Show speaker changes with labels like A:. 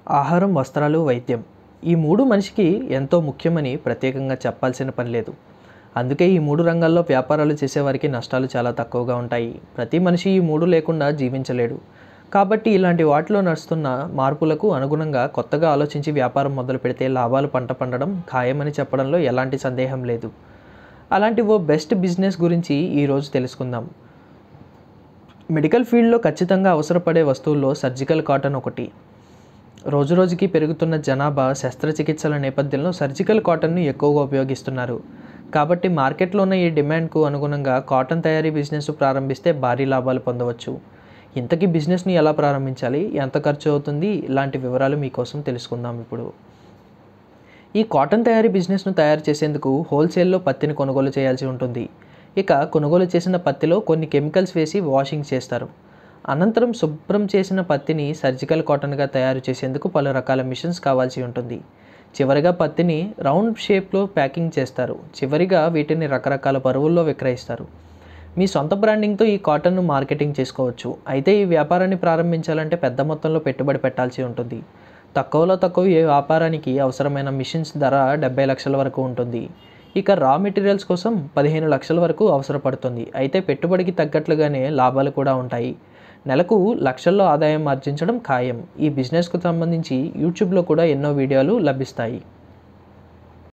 A: ఆహారం, వస్త్రాలు, వైద్యం ఈ 3 మనిషికి ఎంతో ముఖ్యమని ప్రత్యేకంగా చెప్పాల్సిన పని లేదు. అందుకే ఈ 3 రంగాల్లో వ్యాపారాలు చేసేవారికి నష్టాలు చాలా తక్కువగా ఉంటాయి. ప్రతి మనిషి ఈ 3 లేకుండా జీవించలేడు. కాబట్టి ఇలాంటి వాటిలో నడుస్తున్న మార్పులకు అనుగుణంగా కొత్తగా ఆలోచించి వ్యాపారం మొదలుపెడితే లాభాలు పంట పండడం ఖాయమని చెప్పడంలో ఎలాంటి సందేహం లేదు. అలాంటి ఓ బెస్ట్ బిజినెస్ గురించి ఈరోజు తెలుసుకుందాం. మెడికల్ ఫీల్డ్లో ఖచ్చితంగా అవసరపడే వస్తువుల్లో సర్జికల్ కాటన్ ఒకటి. రోజురోజుకి పెరుగుతున్న జనాభా శస్త్రచికిత్సల నేపథ్యంలో సర్జికల్ కాటన్ను ఎక్కువగా ఉపయోగిస్తున్నారు. కాబట్టి మార్కెట్లో ఉన్న ఈ డిమాండ్కు అనుగుణంగా కాటన్ తయారీ బిజినెస్ ప్రారంభిస్తే భారీ లాభాలు పొందవచ్చు. ఇంతకీ బిజినెస్ని ఎలా ప్రారంభించాలి, ఎంత ఖర్చు అవుతుంది, ఇలాంటి వివరాలు మీకోసం తెలుసుకుందాం ఇప్పుడు. ఈ కాటన్ తయారీ బిజినెస్ను తయారు చేసేందుకు హోల్సేల్లో పత్తిని కొనుగోలు చేయాల్సి ఉంటుంది. ఇక కొనుగోలు చేసిన పత్తిలో కొన్ని కెమికల్స్ వేసి వాషింగ్ చేస్తారు. అనంతరం శుభ్రం చేసిన పత్తిని సర్జికల్ కాటన్గా తయారు చేసేందుకు పలు రకాల మిషన్స్ కావాల్సి ఉంటుంది. చివరిగా పత్తిని రౌండ్ షేప్లో ప్యాకింగ్ చేస్తారు. చివరిగా వీటిని రకరకాల బరువుల్లో విక్రయిస్తారు. మీ సొంత బ్రాండింగ్తో ఈ కాటన్ను మార్కెటింగ్ చేసుకోవచ్చు. అయితే ఈ వ్యాపారాన్ని ప్రారంభించాలంటే పెద్ద మొత్తంలో పెట్టుబడి పెట్టాల్సి ఉంటుంది. తక్కువలో తక్కువ ఈ వ్యాపారానికి అవసరమైన మిషన్స్ ధర 70 లక్షల వరకు ఉంటుంది. ఇక రా మెటీరియల్స్ కోసం 15 లక్షల వరకు అవసరపడుతుంది. అయితే పెట్టుబడికి తగ్గట్లుగానే లాభాలు కూడా ఉంటాయి. నెలకు లక్షల్లో ఆదాయం ఆర్జించడం ఖాయం. ఈ బిజినెస్కు సంబంధించి యూట్యూబ్లో కూడా ఎన్నో వీడియోలు లభిస్తాయి.